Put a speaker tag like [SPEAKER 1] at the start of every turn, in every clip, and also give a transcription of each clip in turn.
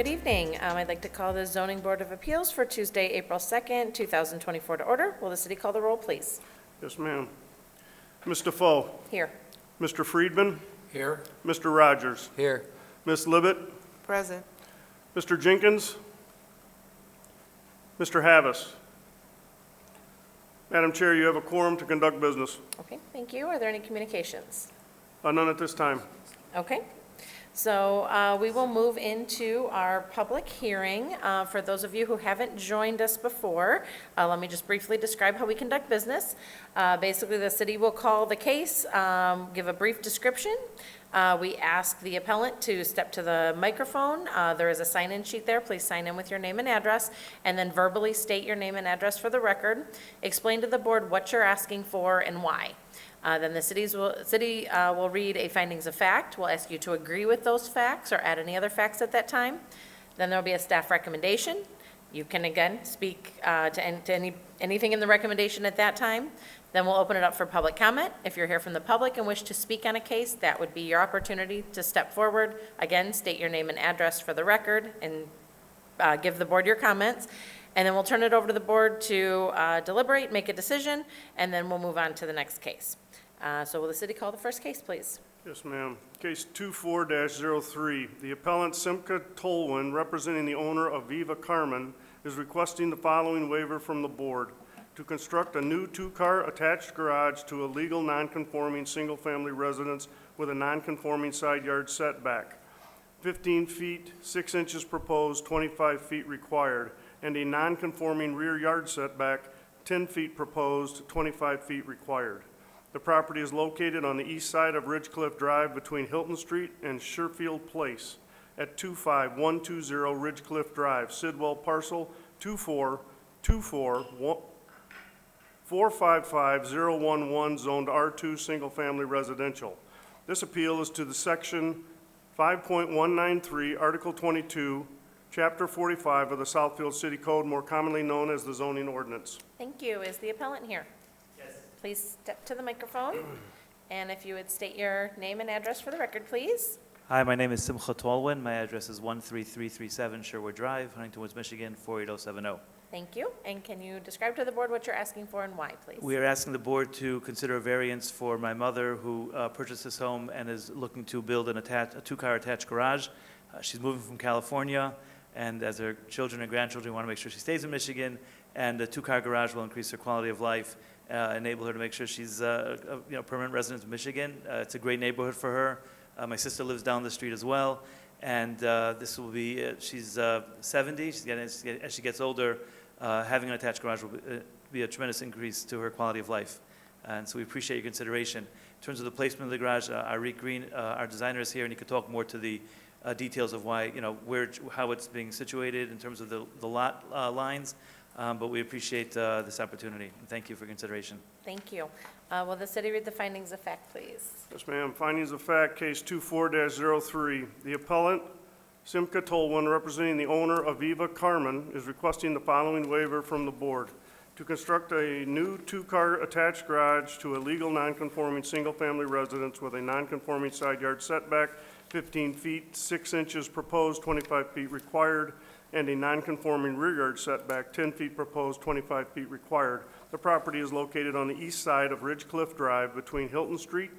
[SPEAKER 1] Good evening. I'd like to call the Zoning Board of Appeals for Tuesday, April 2nd, 2024 to order. Will the city call the roll, please?
[SPEAKER 2] Yes, ma'am. Ms. Defoe.
[SPEAKER 1] Here.
[SPEAKER 2] Mr. Friedman.
[SPEAKER 3] Here.
[SPEAKER 2] Mr. Rogers.
[SPEAKER 3] Here.
[SPEAKER 2] Ms. Libet.
[SPEAKER 4] Present.
[SPEAKER 2] Mr. Jenkins. Mr. Havas. Madam Chair, you have a quorum to conduct business.
[SPEAKER 1] Okay, thank you. Are there any communications?
[SPEAKER 2] None at this time.
[SPEAKER 1] Okay. So we will move into our public hearing. For those of you who haven't joined us before, let me just briefly describe how we conduct business. Basically, the city will call the case, give a brief description. We ask the appellant to step to the microphone. There is a sign-in sheet there. Please sign in with your name and address, and then verbally state your name and address for the record. Explain to the board what you're asking for and why. Then the city will read a findings of fact. We'll ask you to agree with those facts or add any other facts at that time. Then there'll be a staff recommendation. You can, again, speak to anything in the recommendation at that time. Then we'll open it up for public comment. If you're here from the public and wish to speak on a case, that would be your opportunity to step forward. Again, state your name and address for the record and give the board your comments. And then we'll turn it over to the board to deliberate, make a decision, and then we'll move on to the next case. So will the city call the first case, please?
[SPEAKER 2] Yes, ma'am. Case 24-03. The appellant Simca Tolwyn, representing the owner of Viva Carmen, is requesting the following waiver from the board: to construct a new two-car attached garage to a legal non-conforming single-family residence with a non-conforming side yard setback, 15 feet 6 inches proposed, 25 feet required, and a non-conforming rear yard setback, 10 feet proposed, 25 feet required. The property is located on the east side of Ridgecliff Drive between Hilton Street and Southfield Place at 25120 Ridgecliff Drive, Sidwell parcel 244555011, zoned R2 single family residential. This appeal is to the section 5.193, Article 22, Chapter 45 of the Southfield City Code, more commonly known as the zoning ordinance.
[SPEAKER 1] Thank you. Is the appellant here? Yes. Please step to the microphone. And if you would state your name and address for the record, please.
[SPEAKER 5] Hi, my name is Simcha Tolwyn. My address is 13337 Sherwood Drive, Huntington Woods, Michigan, 48070.
[SPEAKER 1] Thank you. And can you describe to the board what you're asking for and why, please?
[SPEAKER 5] We are asking the board to consider a variance for my mother who purchased this home and is looking to build a two-car attached garage. She's moving from California, and as her children and grandchildren, we want to make sure she stays in Michigan, and a two-car garage will increase her quality of life, enable her to make sure she's a permanent resident of Michigan. It's a great neighborhood for her. My sister lives down the street as well, and this will be, she's 70, as she gets older, having an attached garage will be a tremendous increase to her quality of life. And so we appreciate your consideration. In terms of the placement of the garage, Arik Green, our designer, is here, and he could talk more to the details of why, how it's being situated in terms of the lot lines. But we appreciate this opportunity, and thank you for consideration.
[SPEAKER 1] Thank you. Will the city read the findings of fact, please?
[SPEAKER 2] Yes, ma'am. Findings of fact, case 24-03. The appellant, Simca Tolwyn, representing the owner of Viva Carmen, is requesting the following waiver from the board: to construct a new two-car attached garage to a legal non-conforming single-family residence with a non-conforming side yard setback, 15 feet 6 inches proposed, 25 feet required, and a non-conforming rear yard setback, 10 feet proposed, 25 feet required. The property is located on the east side of Ridgecliff Drive between Hilton Street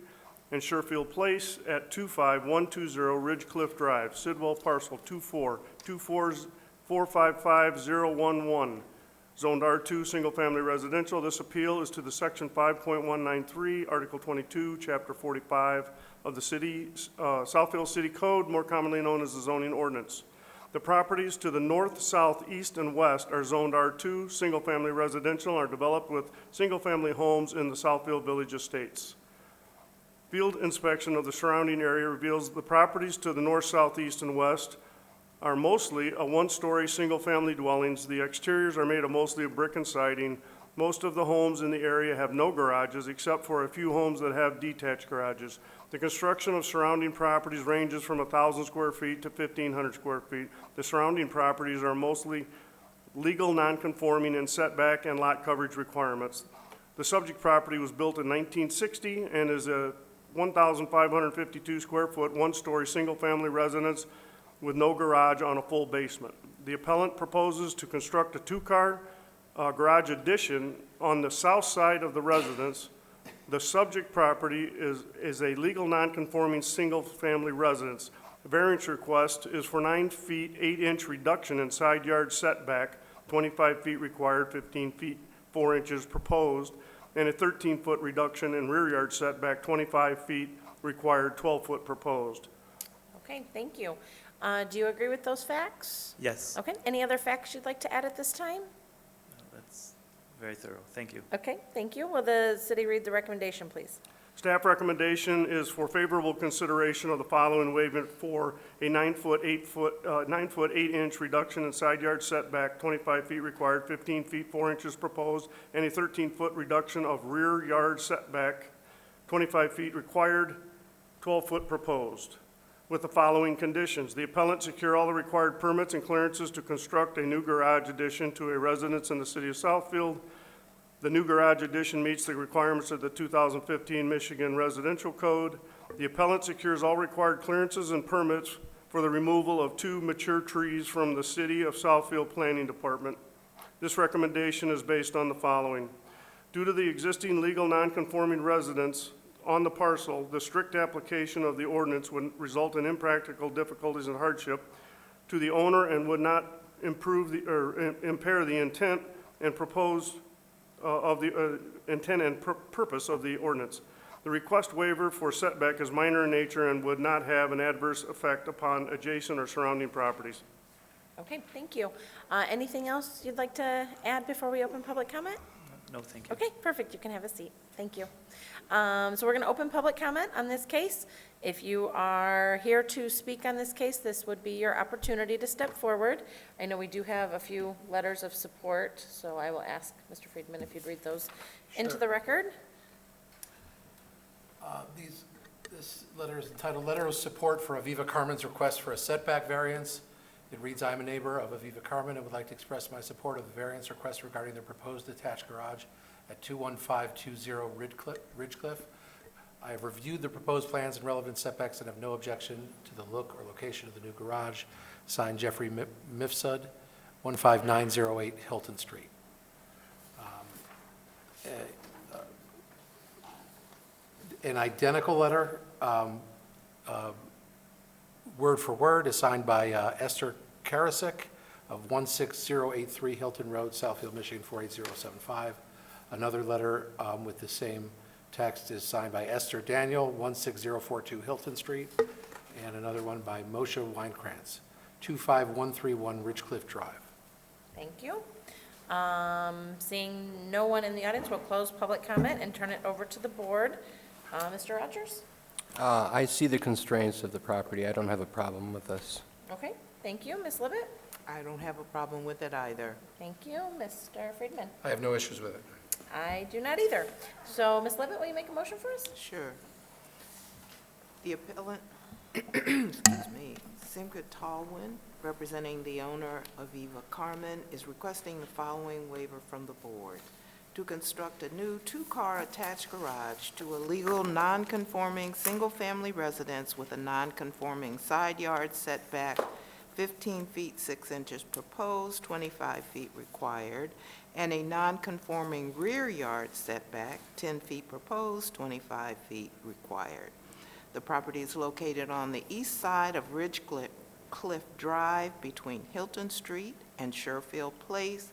[SPEAKER 2] and Southfield Place at 25120 Ridgecliff Drive, Sidwell parcel 244555011, zoned R2 single family residential. This appeal is to the section 5.193, Article 22, Chapter 45 of the Southfield City Code, more commonly known as the zoning ordinance. The properties to the north, south, east, and west are zoned R2, single-family residential, and are developed with single-family homes in the Southfield Village Estates. Field inspection of the surrounding area reveals the properties to the north, south, east, and west are mostly a one-story single-family dwellings. The exteriors are made of mostly brick and siding. Most of the homes in the area have no garages, except for a few homes that have detached garages. The construction of surrounding properties ranges from 1,000 square feet to 1,500 square feet. The surrounding properties are mostly legal non-conforming in setback and lot coverage requirements. The subject property was built in 1960 and is a 1,552 square foot, one-story single-family residence with no garage on a full basement. The appellant proposes to construct a two-car garage addition on the south side of the residence. The subject property is a legal non-conforming single-family residence. The variance request is for 9 feet 8-inch reduction in side yard setback, 25 feet required, 15 feet 4 inches proposed, and a 13-foot reduction in rear yard setback, 25 feet required, 12-foot proposed.
[SPEAKER 1] Okay, thank you. Do you agree with those facts?
[SPEAKER 5] Yes.
[SPEAKER 1] Okay, any other facts you'd like to add at this time?
[SPEAKER 5] That's very thorough. Thank you.
[SPEAKER 1] Okay, thank you. Will the city read the recommendation, please?
[SPEAKER 2] Staff recommendation is for favorable consideration of the following waiver for a 9 foot 8-inch reduction in side yard setback, 25 feet required, 15 feet 4 inches proposed, and a 13-foot reduction of rear yard setback, 25 feet required, 12-foot proposed, with the following conditions. The appellant secure all the required permits and clearances to construct a new garage addition to a residence in the city of Southfield. The new garage addition meets the requirements of the 2015 Michigan Residential Code. The appellant secures all required clearances and permits for the removal of 2 mature trees from the City of Southfield Planning Department. This recommendation is based on the following. Due to the existing legal non-conforming residence on the parcel, the strict application of the ordinance would result in impractical difficulties and hardship to the owner and would not impair the intent and purpose of the ordinance. The request waiver for setback is minor in nature and would not have an adverse effect upon adjacent or surrounding properties.
[SPEAKER 1] Okay, thank you. Anything else you'd like to add before we open public comment?
[SPEAKER 5] No, thank you.
[SPEAKER 1] Okay, perfect. You can have a seat. Thank you. So we're going to open public comment on this case. If you are here to speak on this case, this would be your opportunity to step forward. I know we do have a few letters of support, so I will ask Mr. Friedman if you'd read those into the record.
[SPEAKER 3] This letter is entitled Letter of Support for Aviva Carmen's Request for a Setback Variance. It reads, I am a neighbor of Aviva Carmen and would like to express my support of the variance request regarding the proposed attached garage at 21520 Ridgecliff. I have reviewed the proposed plans and relevant setbacks and have no objection to the look or location of the new garage. Signed, Jeffrey Mifsud, 15908 Hilton Street. An identical letter, word for word, is signed by Esther Karasik of 16083 Hilton Road, Southfield, Michigan 48075. Another letter with the same text is signed by Esther Daniel, 16042 Hilton Street, and another one by Moshe Weinkrantz, 25131 Ridgecliff Drive.
[SPEAKER 1] Thank you. Seeing no one in the audience, we'll close public comment and turn it over to the board. Mr. Rogers?
[SPEAKER 4] I see the constraints of the property. I don't have a problem with this.
[SPEAKER 1] Okay, thank you. Ms. Libet?
[SPEAKER 6] I don't have a problem with it either.
[SPEAKER 1] Thank you. Mr. Friedman?
[SPEAKER 3] I have no issues with it.
[SPEAKER 1] I do not either. So, Ms. Libet, will you make a motion for us?
[SPEAKER 6] Sure. The appellant, excuse me, Simka Talwin, representing the owner of Aviva Carmen, is requesting the following waiver from the board: to construct a new 2-car attached garage to a legal non-conforming single-family residence with a non-conforming side yard setback, 15 feet 6 inches proposed, 25 feet required, and a non-conforming rear yard setback, 10 feet proposed, 25 feet required. The property is located on the east side of Ridgecliff Drive between Hilton Street and Sherfield Place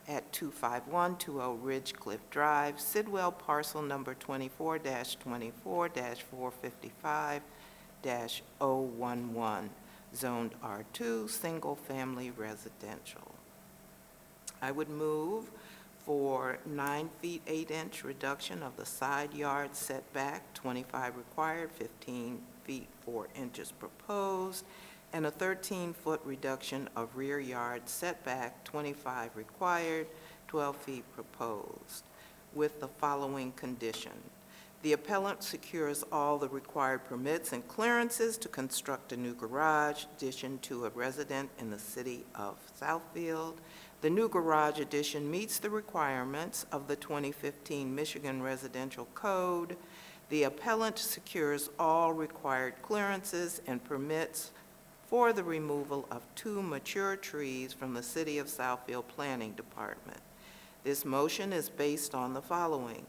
[SPEAKER 6] at 25120 Ridgecliff Drive, Sidwell parcel number 24-24-455-011, zoned R2, single-family residential. I would move for 9 feet 8-inch reduction of the side yard setback, 25 required, 15 feet 4 inches proposed, and a 13-foot reduction of rear yard setback, 25 required, 12 feet proposed, with the following condition. The appellant secures all the required permits and clearances to construct a new garage addition to a resident in the city of Southfield. The new garage addition meets the requirements of the 2015 Michigan Residential Code. The appellant secures all required clearances and permits for the removal of 2 mature trees from the City of Southfield Planning Department. This motion is based on the following.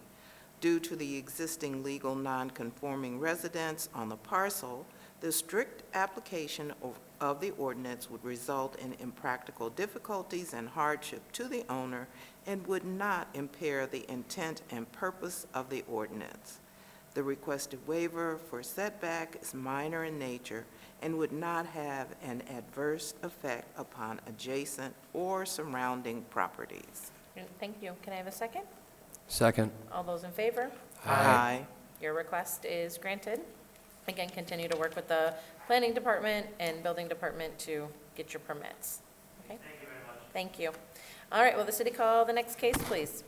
[SPEAKER 6] Due to the existing legal non-conforming residence on the parcel, the strict application of the ordinance would result in impractical difficulties and hardship to the owner and would not impair the intent and purpose of the ordinance. The requested waiver for setback is minor in nature and would not have an adverse effect upon adjacent or surrounding properties.
[SPEAKER 1] Thank you. Can I have a second?
[SPEAKER 4] Second.
[SPEAKER 1] All those in favor?
[SPEAKER 6] Aye.
[SPEAKER 1] Your request is granted. Again, continue to work with the planning department and building department to get your permits. Okay?
[SPEAKER 5] Thank you very much.
[SPEAKER 1] Thank you. All right, will the city call the next case, please?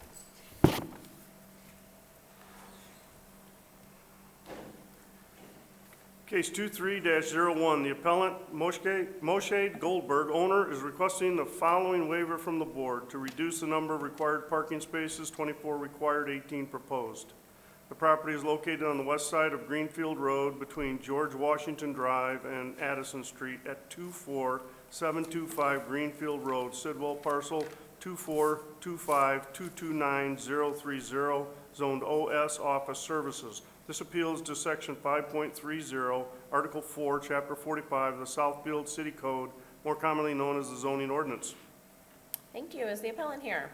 [SPEAKER 2] Case 23-01, the appellant Moshe Goldberg, owner, is requesting the following waiver from the board to reduce the number of required parking spaces, 24 required, 18 proposed. The property is located on the west side of Greenfield Road between George Washington Drive and Addison Street at 24725 Greenfield Road, Sidwell parcel 2425229-030, zoned OS Office Services. This appeals to Section 5.30, Article 4, Chapter 45 of the Southfield City Code, more commonly known as the zoning ordinance.
[SPEAKER 1] Thank you. Is the appellant here?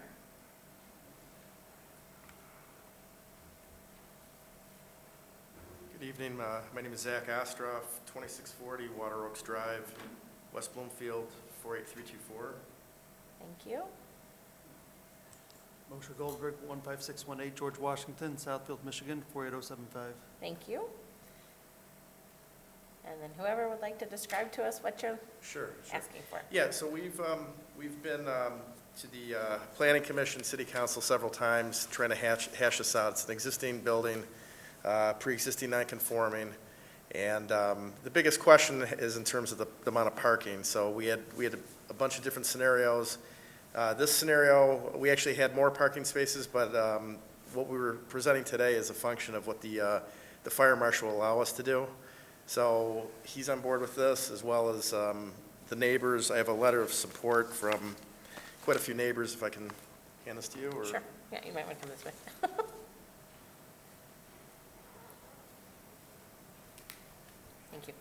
[SPEAKER 7] Good evening. My name is Zach Ostroff, 2640 Water Oaks Drive, West Bloomfield, 48324.
[SPEAKER 1] Thank you.
[SPEAKER 8] Moshe Goldberg, 15618 George Washington, Southfield, Michigan, 48075.
[SPEAKER 1] Thank you. And then whoever would like to describe to us what you're
[SPEAKER 7] Sure.
[SPEAKER 1] asking for.
[SPEAKER 7] Yeah, so we've been to the Planning Commission, City Council several times trying to hash this out. It's an existing building, pre-existing non-conforming, and the biggest question is in terms of the amount of parking. So we had a bunch of different scenarios. This scenario, we actually had more parking spaces, but what we were presenting today is a function of what the fire marshal will allow us to do. So he's on board with this, as well as the neighbors. I have a letter of support from quite a few neighbors, if I can hand this to you. Or?
[SPEAKER 1] Sure. Yeah, you might want to come this way. Thank you.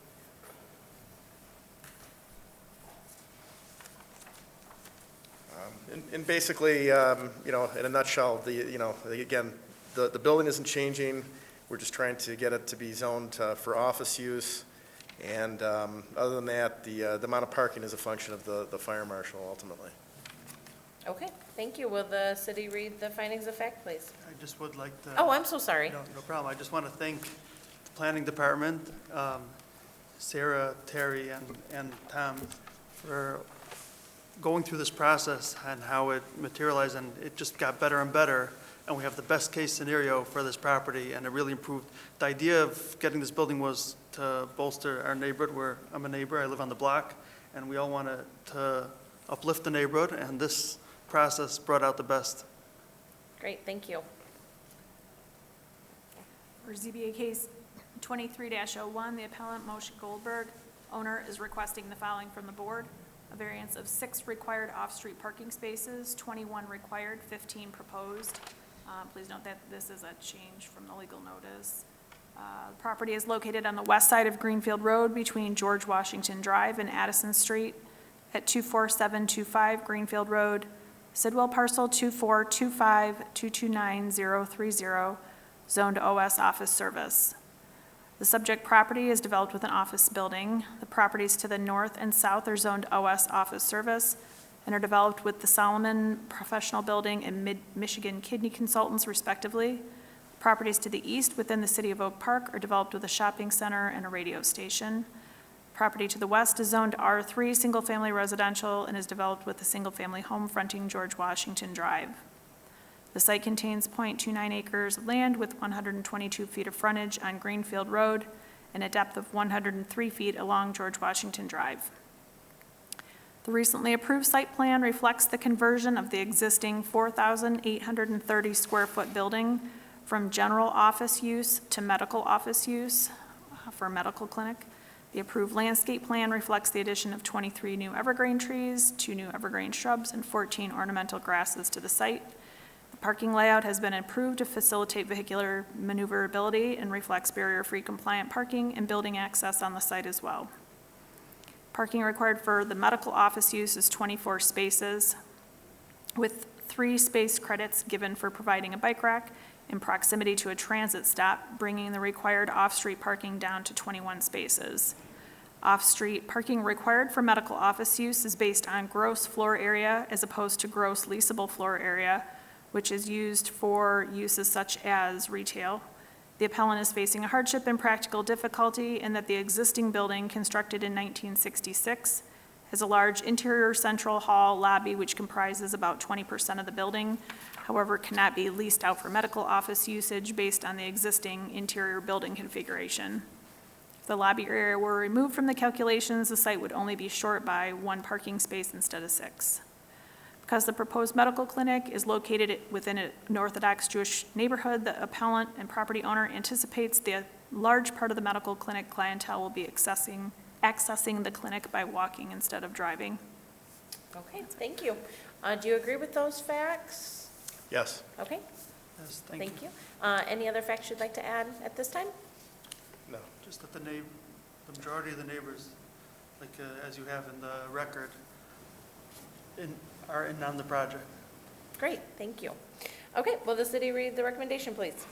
[SPEAKER 7] And basically, in a nutshell, again, the building isn't changing. We're just trying to get it to be zoned for office use. And other than that, the amount of parking is a function of the fire marshal ultimately.
[SPEAKER 1] Okay, thank you. Will the city read the findings of fact, please?
[SPEAKER 8] I just would like to...
[SPEAKER 1] Oh, I'm so sorry.
[SPEAKER 8] No problem. I just want to thank the Planning Department, Sarah, Terry, and Tom for going through this process and how it materialized, and it just got better and better, and we have the best case scenario for this property, and it really improved. The idea of getting this building was to bolster our neighborhood, where I'm a neighbor, I live on the block, and we all wanted to uplift the neighborhood, and this process brought out the best.
[SPEAKER 1] Great, thank you.
[SPEAKER 9] For ZBA case 23-01, the appellant Moshe Goldberg, owner, is requesting the following from the board: a variance of 6 required off-street parking spaces, 21 required, 15 proposed. Please note that this is a change from the legal notice. The property is located on the west side of Greenfield Road between George Washington Drive and Addison Street at 24725 Greenfield Road, Sidwell parcel 2425229-030, zoned OS Office Service. The subject property is developed with an office building. The properties to the north and south are zoned OS Office Service and are developed with the Solomon Professional Building and Mid-Michigan Kidney Consultants respectively. Properties to the east within the city of Oak Park are developed with a shopping center and a radio station. Property to the west is zoned R3 single-family residential and is developed with a single-family home fronting George Washington Drive. The site contains .29 acres of land with 122 feet of frontage on Greenfield Road and a depth of 103 feet along George Washington Drive. The recently approved site plan reflects the conversion of the existing 4,830 square foot building from general office use to medical office use for a medical clinic. The approved landscape plan reflects the addition of 23 new evergreen trees, 2 new evergreen shrubs, and 14 ornamental grasses to the site. The parking layout has been improved to facilitate vehicular maneuverability and reflects barrier-free compliant parking and building access on the site as well. Parking required for the medical office use is 24 spaces, with 3 space credits given for providing a bike rack in proximity to a transit stop, bringing the required off-street parking down to 21 spaces. Off-street parking required for medical office use is based on gross floor area as opposed to gross leasable floor area, which is used for uses such as retail. The appellant is facing a hardship and practical difficulty in that the existing building, constructed in 1966, has a large interior central hall lobby which comprises about 20% of the building, however, cannot be leased out for medical office usage based on the existing interior building configuration. If the lobby area were removed from the calculations, the site would only be short by 1 parking space instead of 6. Because the proposed medical clinic is located within an Orthodox Jewish neighborhood, the appellant and property owner anticipates the large part of the medical clinic clientele will be accessing the clinic by walking instead of driving.
[SPEAKER 1] Okay, thank you. Do you agree with those facts?
[SPEAKER 7] Yes.
[SPEAKER 1] Okay,
[SPEAKER 8] Yes,
[SPEAKER 1] thank you. Any other facts you'd like to add at this time?
[SPEAKER 7] No.
[SPEAKER 8] Just that the majority of the neighbors, like, as you have in the record, are in on the project.
[SPEAKER 1] Great, thank you. Okay, will the city read the recommendation, please?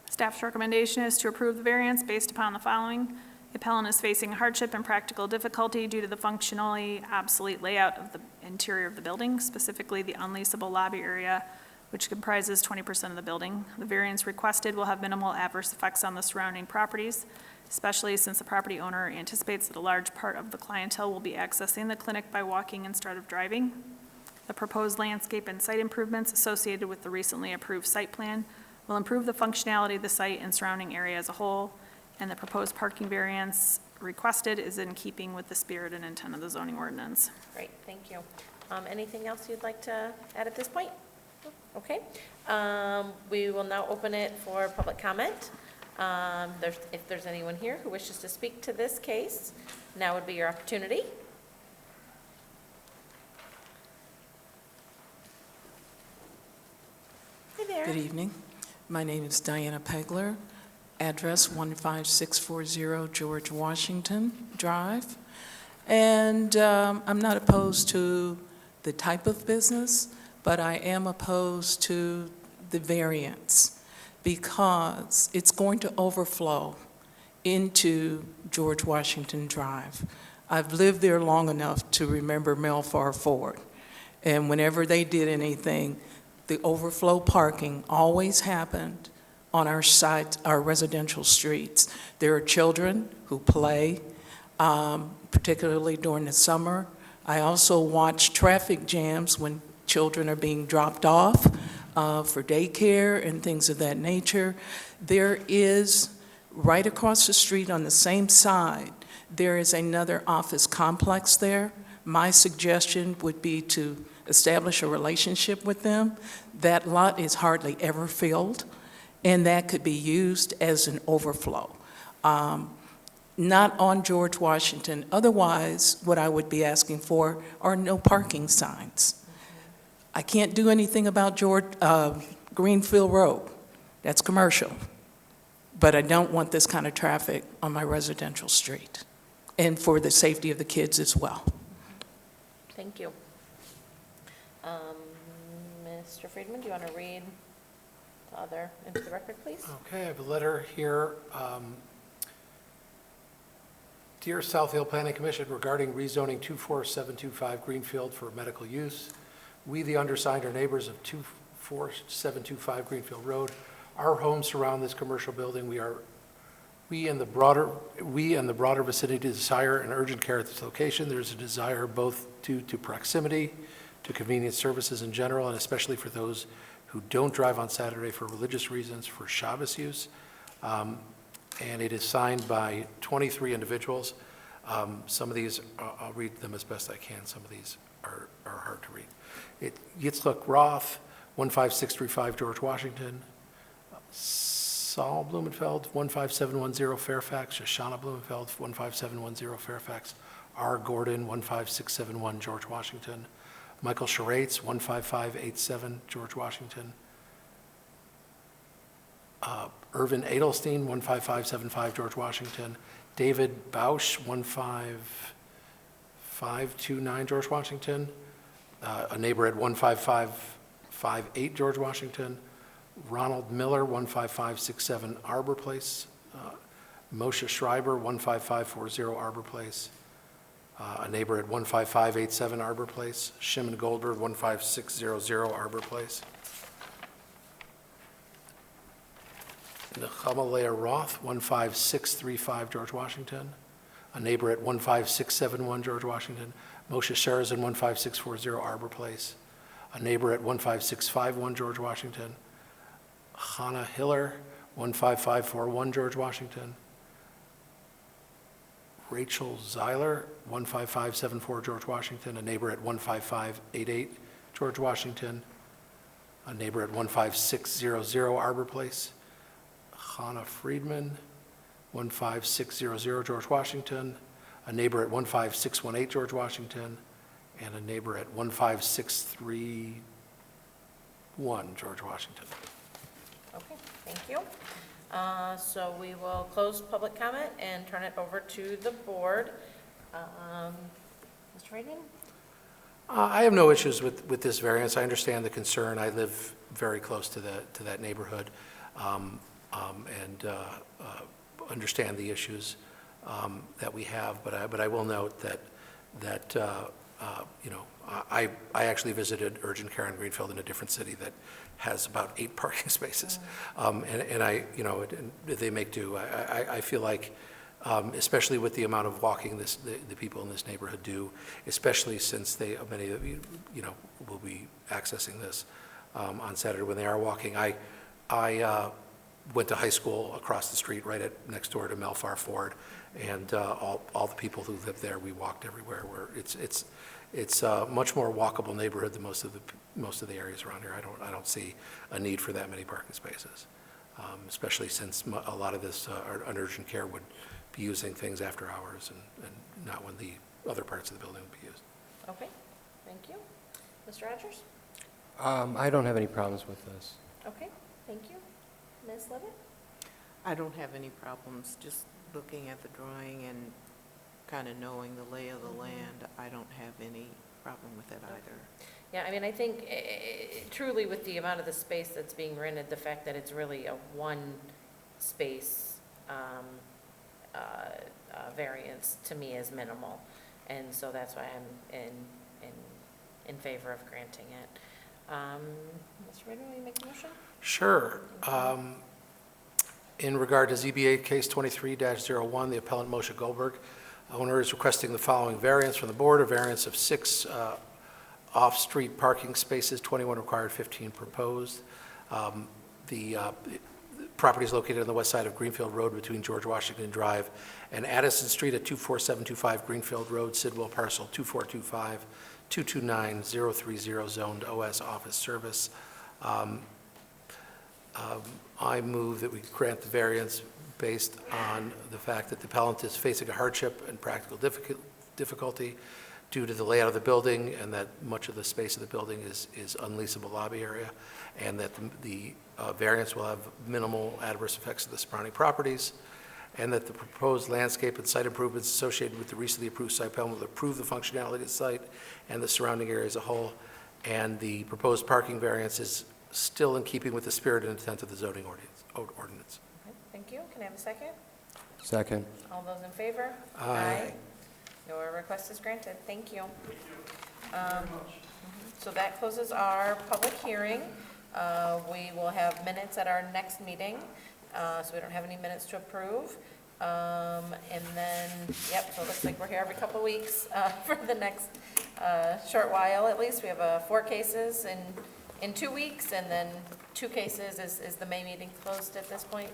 [SPEAKER 9] Staff's recommendation is to approve the variance based upon the following. The appellant is facing hardship and practical difficulty due to the functionally obsolete layout of the interior of the building, specifically the unleasable lobby area, which comprises 20% of the building. The variance requested will have minimal adverse effects on the surrounding properties, especially since the property owner anticipates that a large part of the clientele will be accessing the clinic by walking instead of driving. The proposed landscape and site improvements associated with the recently approved site plan will improve the functionality of the site and surrounding area as a whole, and the proposed parking variance requested is in keeping with the spirit and intent of the zoning ordinance.
[SPEAKER 1] Great, thank you. Anything else you'd like to add at this point? Okay. We will now open it for public comment. If there's anyone here who wishes to speak to this case, now would be your opportunity. Hi there.
[SPEAKER 10] Good evening. My name is Diana Pegler, address 15640 George Washington Drive. And I'm not opposed to the type of business, but I am opposed to the variance because it's going to overflow into George Washington Drive. I've lived there long enough to remember Melfar Ford. And whenever they did anything, the overflow parking always happened on our sites, our residential streets. There are children who play, particularly during the summer. I also watch traffic jams when children are being dropped off for daycare and things of that nature. There is, right across the street on the same side, there is another office complex there. My suggestion would be to establish a relationship with them. That lot is hardly ever filled, and that could be used as an overflow. Not on George Washington. Otherwise, what I would be asking for are no parking signs. I can't do anything about Greenfield Road. That's commercial. But I don't want this kind of traffic on my residential street, and for the safety of the kids as well.
[SPEAKER 1] Thank you. Mr. Friedman, do you want to read the other into the record, please?
[SPEAKER 3] Okay, I have a letter here. Dear Southfield Planning Commission, regarding rezoning 24725 Greenfield for medical use, we, the undersigned, are neighbors of 24725 Greenfield Road. Our homes surround this commercial building. We and the broader vicinity desire an urgent care at this location. There's a desire both due to proximity, to convenience services in general, and especially for those who don't drive on Saturday for religious reasons, for Shabbos use. And it is signed by 23 individuals. Some of these, I'll read them as best I can. Some of these are hard to read. Yitzchak Roth, 15635 George Washington. Saul Blumenfeld, 15710 Fairfax, Shoshana Blumenfeld, 15710 Fairfax, R. Gordon, 15671 George Washington, Michael Charatz, 15587 George Washington, Irvin Edelstein, 15575 George Washington, David Bausch, 15529 George Washington, a neighbor at 15558 George Washington, Ronald Miller, 15567 Arbor Place, Moshe Schreiber, 15540 Arbor Place, a neighbor at 15587 Arbor Place, Shimon Goldberg, 15600 Arbor Place, Nechama Leah Roth, 15635 George Washington, a neighbor at 15671 George Washington, Moshe Sherzan, 15640 Arbor Place, a neighbor at 15651 George Washington, Hannah Hiller, 15541 George Washington, Rachel Zeiler, 15574 George Washington, a neighbor at 15588 George Washington, a neighbor at 15600 Arbor Place, Hannah Friedman, 15600 George Washington, a neighbor at 15618 George Washington, and a neighbor at 15631 George Washington.
[SPEAKER 1] Okay, thank you. So we will close public comment and turn it over to the board. Mr. Friedman?
[SPEAKER 3] I have no issues with this variance. I understand the concern. I live very close to that neighborhood, and understand the issues that we have. But I will note that you know, I actually visited urgent care in Greenfield in a different city that has about 8 parking spaces, and I, you know, they make do. I feel like, especially with the amount of walking the people in this neighborhood do, especially since many of you, you know, will be accessing this on Saturday when they are walking. I went to high school across the street, right next door to Melfar Ford, and all the people who live there, we walked everywhere. Where it's a much more walkable neighborhood than most of the areas around here. I don't see a need for that many parking spaces, especially since a lot of this urgent care would be using things after hours and not when the other parts of the building would be used.
[SPEAKER 1] Okay, thank you. Mr. Rogers?
[SPEAKER 4] I don't have any problems with this.
[SPEAKER 1] Okay, thank you. Ms. Levitt?
[SPEAKER 6] I don't have any problems, just looking at the drawing and kind of knowing the lay of the land, I don't have any problem with it either.
[SPEAKER 1] Yeah, I mean, I think truly with the amount of the space that's being rented, the fact that it's really a one space variance to me is minimal. And so that's why I'm in favor of granting it. Mr. Rader, will you make the motion?
[SPEAKER 3] Sure. In regard to ZBA case 23-01, the appellant Moshe Goldberg, owner is requesting the following variance from the board, a variance of 6 off-street parking spaces, 21 required, 15 proposed. The property is located on the west side of Greenfield Road between George Washington Drive and Addison Street at 24725 Greenfield Road, Sidwell parcel 2425229-030, zoned OS office service. I move that we grant the variance based on the fact that the appellant is facing a hardship and practical difficulty due to the layout of the building, and that much of the space of the building is unleasable lobby area, and that the variance will have minimal adverse effects to the surrounding properties, and that the proposed landscape and site improvements associated with the recently approved site plan will improve the functionality of the site and the surrounding area as a whole, and the proposed parking variance is still in keeping with the spirit and intent of the zoning ordinance.
[SPEAKER 1] Okay, thank you. Can I have a second?
[SPEAKER 4] Second.
[SPEAKER 1] All those in favor?
[SPEAKER 3] Aye.
[SPEAKER 1] Your request is granted. Thank you. So that closes our public hearing. We will have minutes at our next meeting, so we don't have any minutes to approve. And then, yep, so it looks like we're here every couple of weeks for the next short while at least. We have 4 cases in 2 weeks, and then 2 cases. Is the May meeting closed at this point?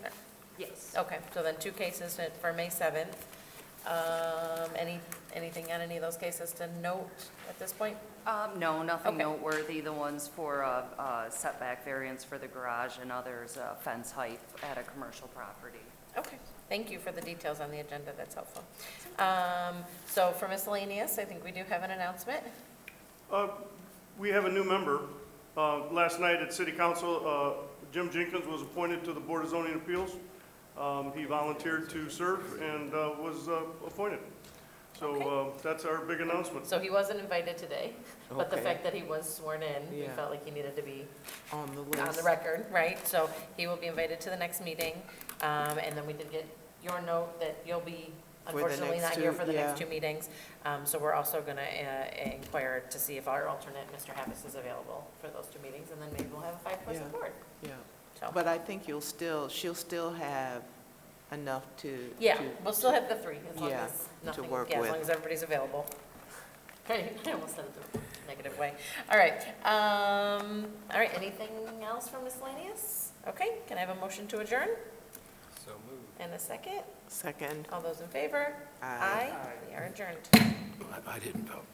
[SPEAKER 6] Yes.
[SPEAKER 1] Okay, so then 2 cases for May 7th. Anything on any of those cases to note at this point?
[SPEAKER 11] No, nothing
[SPEAKER 1] Okay.
[SPEAKER 11] noteworthy. The ones for setback variance for the garage and others, fence height at a commercial property.
[SPEAKER 1] Okay, thank you for the details on the agenda, that's helpful. So for miscellaneous, I think we do have an announcement.
[SPEAKER 2] We have a new member. Last night at City Council, Jim Jenkins was appointed to the Board of Zoning Appeals. He volunteered to serve and was appointed. So that's our big announcement.
[SPEAKER 1] So he wasn't invited today, but the
[SPEAKER 6] Okay.
[SPEAKER 1] fact that he was sworn in, we
[SPEAKER 6] Yeah.
[SPEAKER 1] felt like he needed to be
[SPEAKER 6] On the list.
[SPEAKER 1] on the record, right? So he will be invited to the next meeting. And then we did get your note that you'll be
[SPEAKER 6] the
[SPEAKER 1] unfortunately
[SPEAKER 6] next
[SPEAKER 1] not here
[SPEAKER 6] two,
[SPEAKER 1] for the next
[SPEAKER 6] yeah.
[SPEAKER 1] 2 meetings. So we're also going to inquire to see if our alternate, Mr. Havis, is available for those 2 meetings. And then maybe we'll have a 5-person
[SPEAKER 6] Yeah.
[SPEAKER 1] board.
[SPEAKER 6] Yeah,
[SPEAKER 1] So,
[SPEAKER 6] but I think she'll still have enough to.
[SPEAKER 1] yeah,
[SPEAKER 6] to-
[SPEAKER 1] we'll still have the 3 as long
[SPEAKER 6] Yeah,
[SPEAKER 1] as
[SPEAKER 6] to
[SPEAKER 1] nothing,
[SPEAKER 6] work
[SPEAKER 1] yeah, as
[SPEAKER 6] with.
[SPEAKER 1] long as everybody's available. Right, I almost said it the negative way. All right, anything else from miscellaneous? Okay, can I have a motion to adjourn?
[SPEAKER 4] So moved.
[SPEAKER 1] And a second?
[SPEAKER 6] Second.
[SPEAKER 1] All those in favor?
[SPEAKER 6] Aye.
[SPEAKER 1] We are adjourned.
[SPEAKER 3] I didn't vote.